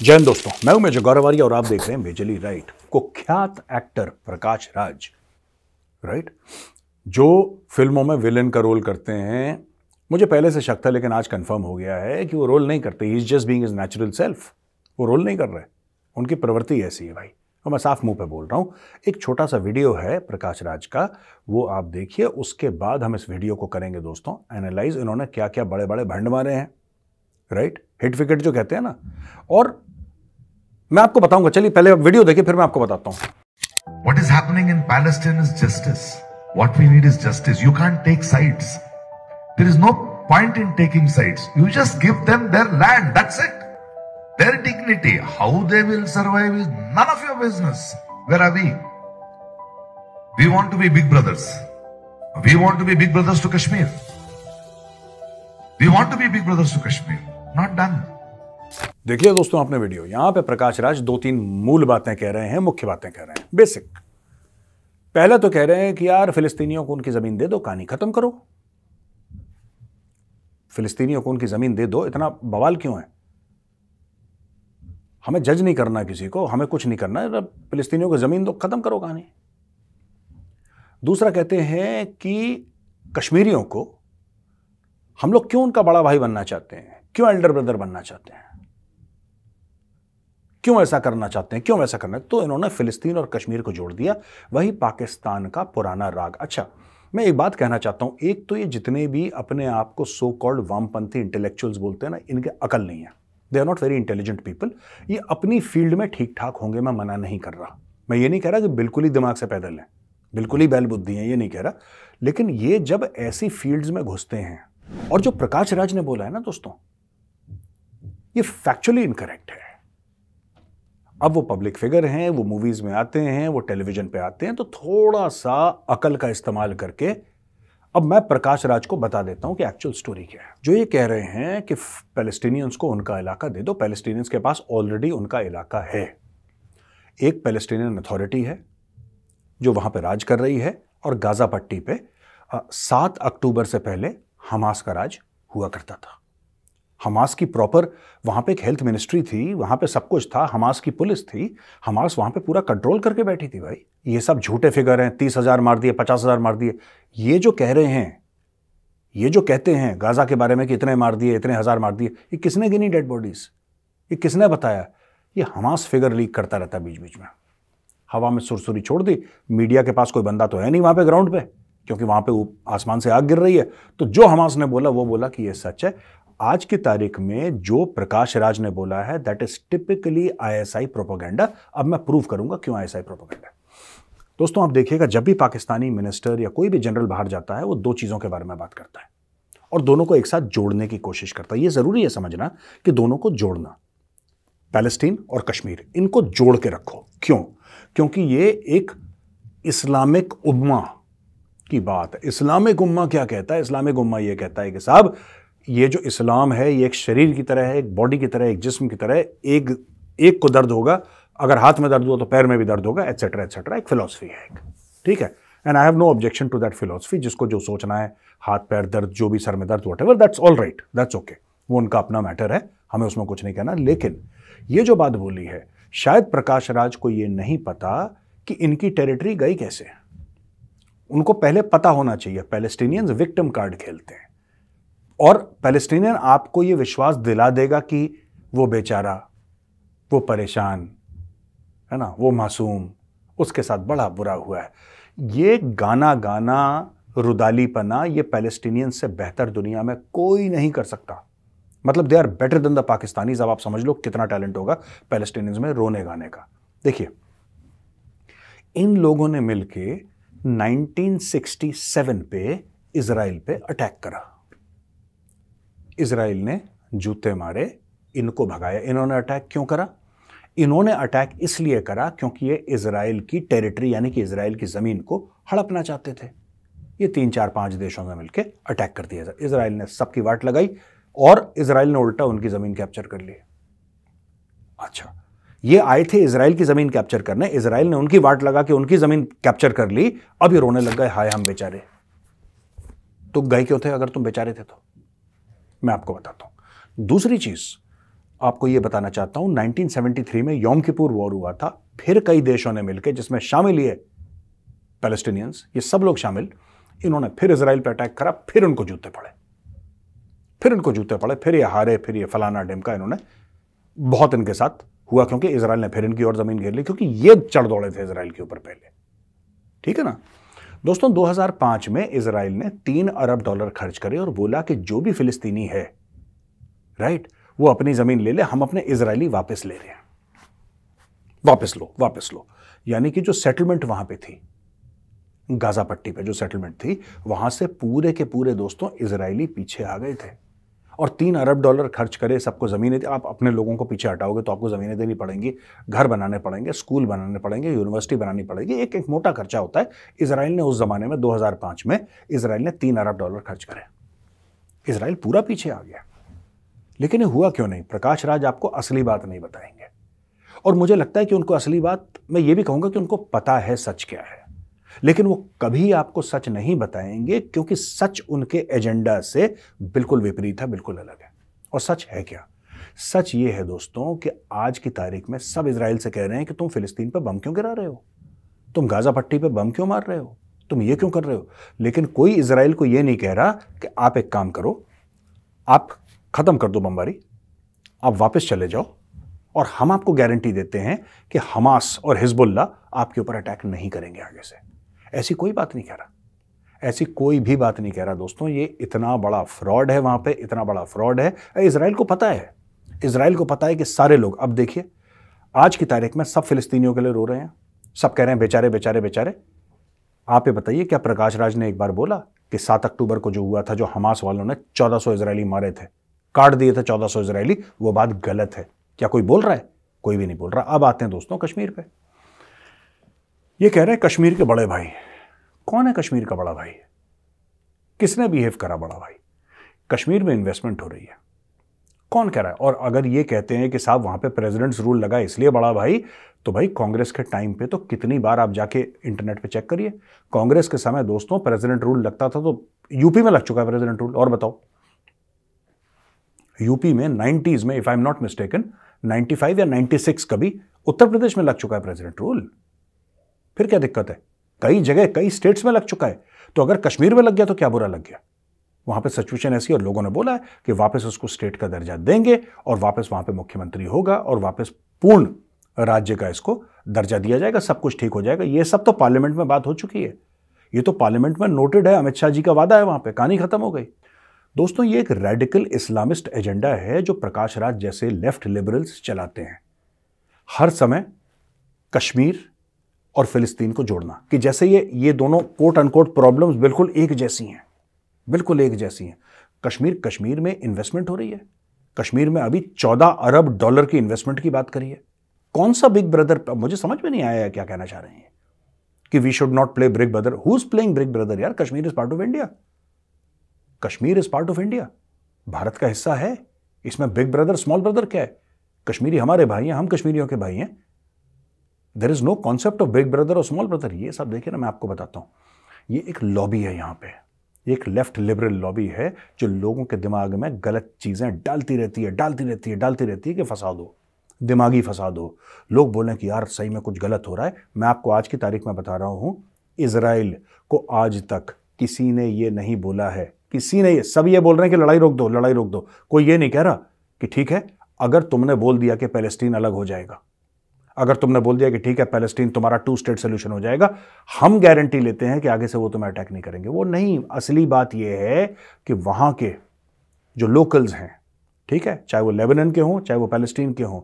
जय हिंद दोस्तों, मैं हूं मेजर गौरवारिया और आप देख रहे हैं मेजरली राइट। कुख्यात एक्टर प्रकाश राज, राइट, जो फिल्मों में विलेन का रोल करते हैं। मुझे पहले से शक था लेकिन आज कंफर्म हो गया है कि वो रोल नहीं करते। He is just being his natural self. वो रोल नहीं कर रहे, उनकी प्रवृत्ति ऐसी है भाई, और मैं साफ मुंह पे बोल रहा हूं। एक छोटा सा वीडियो है प्रकाश राज का, वो आप देखिए। उसके बाद हम इस वीडियो को करेंगे दोस्तों एनालाइज, इन्होंने क्या क्या बड़े बड़े भंड मारे हैं, राइट, हिट विकेट जो कहते हैं ना। और मैं आपको बताऊंगा, चलिए पहले आप वीडियो देखिए फिर मैं आपको बताता हूं। What is happening in Palestine is justice. What we need is justice. You can't take sides. There is no point in taking sides. You just give them their land. That's it. Their dignity. How they will survive is none of your business. Where are we? We want to be big brothers. We want to be big brothers to Kashmir. We want to be big brothers to Kashmir. Not done. देखिए दोस्तों आपने video, यहां पे प्रकाश राज दो तीन मूल बातें कह रहे हैं, मुख्य बातें कह रहे हैं, बेसिक। पहले तो कह रहे हैं कि यार फिलिस्तीनियों को उनकी जमीन दे दो, कहानी खत्म करो। फिलिस्तीनियों को उनकी जमीन दे दो, इतना बवाल क्यों है? हमें जज नहीं करना किसी को, हमें कुछ नहीं करना है, फिलिस्तीनियों को जमीन दो, खत्म करो कहानी। दूसरा कहते हैं कि कश्मीरियों को हम लोग क्यों उनका बड़ा भाई बनना चाहते हैं, क्यों एल्डर ब्रदर बनना चाहते हैं, क्यों ऐसा करना चाहते हैं, क्यों वैसा करना है। तो इन्होंने फिलिस्तीन और कश्मीर को जोड़ दिया, वही पाकिस्तान का पुराना राग। अच्छा, मैं एक बात कहना चाहता हूं, एक तो ये जितने भी अपने आप को सो कॉल्ड वामपंथी इंटेलेक्चुअल्स बोलते हैं ना, इनके अकल नहीं है। They are not very intelligent people. ये अपनी फील्ड में ठीक ठाक होंगे, मैं मना नहीं कर रहा। मैं ये नहीं कह रहा कि बिल्कुल ही दिमाग से पैदल हैं, बिल्कुल ही बैल बुद्धि हैं, ये नहीं कह रहा। लेकिन ये जब ऐसी फील्ड्स में घुसते हैं, और जो प्रकाश राज ने बोला है ना दोस्तों, ये फैक्चुअली इनकरेक्ट है। अब वो पब्लिक फिगर हैं, वो मूवीज में आते हैं, वो टेलीविजन पे आते हैं, तो थोड़ा सा अकल का इस्तेमाल करके अब मैं प्रकाश राज को बता देता हूं कि एक्चुअल स्टोरी क्या है। जो ये कह रहे हैं कि पैलेस्टीनियंस को उनका इलाका दे दो, पैलेस्टीनियंस के पास ऑलरेडी उनका इलाका है। एक पैलेस्टीनियन अथॉरिटी है जो वहां पे राज कर रही है, और गाजा पट्टी पे 7 अक्टूबर से पहले हमास का राज हुआ करता था। हमास की प्रॉपर वहां पे एक हेल्थ मिनिस्ट्री थी, वहां पे सब कुछ था, हमास की पुलिस थी, हमास वहां पे पूरा कंट्रोल करके बैठी थी भाई। ये सब झूठे फिगर हैं, 30,000 मार दिए, 50,000 मार दिए। ये जो कह रहे हैं, ये जो कहते हैं गाजा के बारे में कि इतने मार दिए, इतने हजार मार दिए, ये किसने गिनी डेड बॉडीज? ये किसने बताया? ये हमास फिगर लीक करता रहता बीच बीच में, हवा में सुरसुरी छोड़ दी। मीडिया के पास कोई बंदा तो है नहीं वहां पे ग्राउंड पे, क्योंकि वहां पे आसमान से आग गिर रही है। तो जो हमास ने बोला वो बोला कि ये सच है। आज की तारीख में जो प्रकाश राज ने बोला है, that is typically ISI propaganda. अब मैं प्रूव करूंगा क्यों आईएसआई प्रोपेगेंडा। दोस्तों आप देखिएगा, जब भी पाकिस्तानी मिनिस्टर या कोई भी जनरल बाहर जाता है, वो दो चीजों के बारे में बात करता है और दोनों को एक साथ जोड़ने की कोशिश करता है। ये जरूरी है समझना कि दोनों को जोड़ना, पैलेस्टीन और कश्मीर, इनको जोड़ के रखो। क्यों? क्योंकि ये एक इस्लामिक उम्मा की बात है। इस्लामिक उम्मा क्या कहता है? इस्लामिक उम्मा ये कहता है कि साहब, ये जो इस्लाम है ये एक शरीर की तरह है, एक बॉडी की तरह, एक जिस्म की तरह। एक को दर्द होगा, अगर हाथ में दर्द हुआ तो पैर में भी दर्द होगा, एटसेट्रा एटसेट्रा। एक फिलॉसफी है एक, ठीक है। And I have no objection to that philosophy. जिसको जो सोचना है, हाथ पैर दर्द, जो भी सर में दर्द, whatever, that's all right, that's okay. वो उनका अपना मैटर है, हमें उसमें कुछ नहीं कहना। लेकिन ये जो बात बोली है, शायद प्रकाश राज को ये नहीं पता कि इनकी टेरिटरी गई कैसे। उनको पहले पता होना चाहिए। पैलेस्टीनियंस विक्टिम कार्ड खेलते हैं, और पैलेस्टीनियन आपको ये विश्वास दिला देगा कि वो बेचारा, वो परेशान है ना, वो मासूम, उसके साथ बड़ा बुरा हुआ है। ये गाना गाना, रुदालीपना, ये पैलेस्टीनियन से बेहतर दुनिया में कोई नहीं कर सकता। मतलब they are better than the Pakistanis. अब आप समझ लो कितना टैलेंट होगा पैलेस्टीनियंस में रोने गाने का। देखिए, इन लोगों ने मिलके 1967 पे इजराइल पे अटैक करा। इजराइल ने जूते मारे, इनको भगाया। इन्होंने अटैक क्यों करा? इन्होंने अटैक इसलिए करा क्योंकि ये इजराइल की टेरिटरी यानी कि इजराइल की जमीन को हड़पना चाहते थे। ये 3 4 5 देशों ने मिलकर अटैक कर दिया। इजराइल ने सबकी वाट लगाई और इजराइल ने उल्टा उनकी जमीन कैप्चर कर ली। अच्छा, ये आए थे इजराइल की जमीन कैप्चर करने, इजराइल ने उनकी वाट लगा के उनकी जमीन कैप्चर कर ली। अब ये रोने लग गए, हाय हम बेचारे। तो गए क्यों थे अगर तुम बेचारे थे? तो मैं आपको बताता हूं। दूसरी चीज, आपको यह बताना चाहता हूं 1973 में योम किपुर वॉर हुआ था, फिर कई देशों ने मिलकर, जिसमें शामिल ये पैलेस्टीनियंस, ये सब लोग शामिल, इन्होंने फिर इजराइल पर अटैक करा, फिर उनको जूते पड़े, फिर ये हारे, फिर ये फलाना ढिमका, इन्होंने बहुत इनके साथ हुआ, क्योंकि इजराइल ने फिर इनकी और जमीन घेर ली, क्योंकि ये चढ़ दौड़े थे इजराइल के ऊपर पहले। ठीक है ना दोस्तों। 2005 में इजराइल ने $3 अरब खर्च करे और बोला कि जो भी फिलिस्तीनी है, राइट, वो अपनी जमीन ले ले, हम अपने इजरायली वापस ले रहे हैं, वापस लो। यानी कि जो सेटलमेंट वहां पे थी, गाजा पट्टी पे जो सेटलमेंट थी, वहां से पूरे के पूरे दोस्तों इजरायली पीछे आ गए थे और $3 अरब खर्च करे, सबको जमीनें, आप अपने लोगों को पीछे हटाओगे तो आपको जमीनें देनी पड़ेंगी, घर बनाने पड़ेंगे, स्कूल बनाने पड़ेंगे, यूनिवर्सिटी बनानी पड़ेगी, एक मोटा खर्चा होता है। इजराइल ने उस जमाने में 2005 में इजराइल ने $3 अरब खर्च करे, इजराइल पूरा पीछे आ गया। लेकिन ये हुआ क्यों नहीं? प्रकाश राज आपको असली बात नहीं बताएंगे, और मुझे लगता है कि उनको असली बात, मैं ये भी कहूंगा कि उनको पता है सच क्या है, लेकिन वो कभी आपको सच नहीं बताएंगे, क्योंकि सच उनके एजेंडा से बिल्कुल विपरीत है, बिल्कुल अलग है। और सच है क्या? सच ये है दोस्तों कि आज की तारीख में सब इजराइल से कह रहे हैं कि तुम फिलिस्तीन पर बम क्यों गिरा रहे हो, तुम गाजा पट्टी पर बम क्यों मार रहे हो, तुम ये क्यों कर रहे हो। लेकिन कोई इजराइल को यह नहीं कह रहा कि आप एक काम करो, आप खत्म कर दो बमबारी, आप वापस चले जाओ, और हम आपको गारंटी देते हैं कि हमास और हिजबुल्लाह आपके ऊपर अटैक नहीं करेंगे आगे से। ऐसी कोई बात नहीं कह रहा, ऐसी कोई भी बात नहीं कह रहा दोस्तों। ये इतना बड़ा फ्रॉड है वहां पे, इतना बड़ा फ्रॉड है। इजराइल को पता है, इजराइल को पता है कि सारे लोग, अब देखिए आज की तारीख में सब फिलिस्तीनियों के लिए रो रहे हैं, सब कह रहे हैं बेचारे बेचारे बेचारे। आप ये बताइए, क्या प्रकाश राज ने एक बार बोला कि 7 अक्टूबर को जो हुआ था, जो हमास वालों ने 1400 इजरायली मारे थे, काट दिए थे 1400 इजरायली, वो बात गलत है? क्या कोई बोल रहा है? कोई भी नहीं बोल रहा। अब आते हैं दोस्तों कश्मीर पे। ये कह रहे हैं कश्मीर के बड़े भाई। कौन है कश्मीर का बड़ा भाई? किसने बिहेव करा बड़ा भाई? कश्मीर में इन्वेस्टमेंट हो रही है, कौन कह रहा है? और अगर ये कहते हैं कि साहब वहां पे प्रेसिडेंट्स रूल लगा इसलिए बड़ा भाई, तो भाई कांग्रेस के टाइम पे तो कितनी बार आप जाके इंटरनेट पे चेक करिए, कांग्रेस के समय दोस्तों प्रेसिडेंट रूल लगता था, तो यूपी में लग चुका है प्रेसिडेंट रूल। और बताओ, यूपी में 90s में, if I am not mistaken, 95 या 96 कभी उत्तर प्रदेश में लग चुका है प्रेसिडेंट रूल। फिर क्या दिक्कत है? कई जगह, कई स्टेट्स में लग चुका है, तो अगर कश्मीर में लग गया तो क्या बुरा लग गया? वहां पे सिचुएशन ऐसी, और लोगों ने बोला है कि वापस उसको स्टेट का दर्जा देंगे और वापस वहां पे मुख्यमंत्री होगा और वापस पूर्ण राज्य का इसको दर्जा दिया जाएगा, सब कुछ ठीक हो जाएगा। ये सब तो पार्लियामेंट में बात हो चुकी है, ये तो पार्लियामेंट में नोटेड है, अमित शाह जी का वादा है, वहां पे कहानी खत्म हो गई। दोस्तों ये एक रेडिकल इस्लामिस्ट एजेंडा है जो प्रकाश राज जैसे लेफ्ट लिबरल्स चलाते हैं, हर समय कश्मीर और फिलिस्तीन को जोड़ना, कि जैसे ये दोनों कोट अनकोट प्रॉब्लम्स बिल्कुल एक जैसी हैं, बिल्कुल एक जैसी हैं। कश्मीर में इन्वेस्टमेंट हो रही है, कश्मीर में अभी $14 अरब की इन्वेस्टमेंट की बात करी है। कौन सा बिग ब्रदर? मुझे समझ में नहीं आया क्या कहना चाह रहे हैं कि we should not play big brother. Who is playing big brother यार? Kashmir is part of India, Kashmir is part of India, Bharat का हिस्सा है। इसमें बिग ब्रदर स्मॉल ब्रदर क्या है? कश्मीरी हमारे भाई हैं, हम कश्मीरियों के भाई हैं। There is no concept of big brother और स्मॉल ब्रदर। ये सब देखिए ना, मैं आपको बताता हूं, ये एक लॉबी है यहाँ पे, ये एक लेफ्ट लिबरल लॉबी है जो लोगों के दिमाग में गलत चीजें डालती रहती है कि फसाद हो, दिमागी फसाद हो, लोग बोलें कि यार सही में कुछ गलत हो रहा है। मैं आपको आज की तारीख में बता रहा हूं, इजराइल को आज तक किसी ने ये नहीं बोला है, किसी ने, सब ये बोल रहे हैं कि लड़ाई रोक दो, लड़ाई रोक दो। कोई ये नहीं कह रहा कि ठीक है, अगर तुमने बोल दिया कि पैलेस्टीन अलग हो जाएगा, अगर तुमने बोल दिया कि ठीक है पैलेस्टीन तुम्हारा 2 स्टेट सोल्यूशन हो जाएगा, हम गारंटी लेते हैं कि आगे से वो तुम्हें अटैक नहीं करेंगे। वो नहीं, असली बात यह है कि वहां के जो लोकल्स हैं, ठीक है, चाहे वो लेबनान के हों, चाहे वो पैलेस्टीन के हों,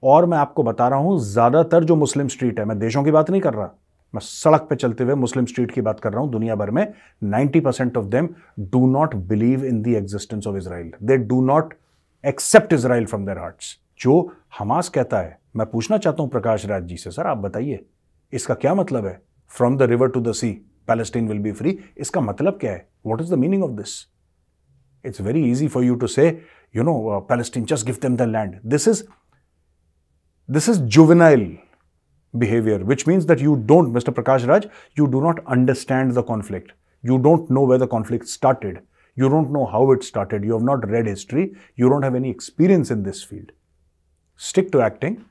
और मैं आपको बता रहा हूं ज्यादातर जो मुस्लिम स्ट्रीट है, मैं देशों की बात नहीं कर रहा, मैं सड़क पे चलते हुए मुस्लिम स्ट्रीट की बात कर रहा हूं, दुनिया भर में 90% of them do not believe in the existence of Israel, they do not accept Israel from their hearts. जो हमास कहता है, मैं पूछना चाहता हूं प्रकाश राज जी से, सर आप बताइए इसका क्या मतलब है? From the river to the sea Palestine will be free, इसका मतलब क्या है? What is the meaning of this? It's very easy for you to say, you know, Palestine, just give them the land. This is juvenile behavior, which means that you don't, Mr. Prakash Raj, you do not understand the conflict. You don't know where the conflict started. You don't know how it started. You have not read history. You don't have any experience in this field. stick to acting,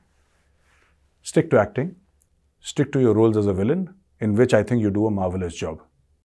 stick to your roles as a villain, in which I think you do a marvelous job.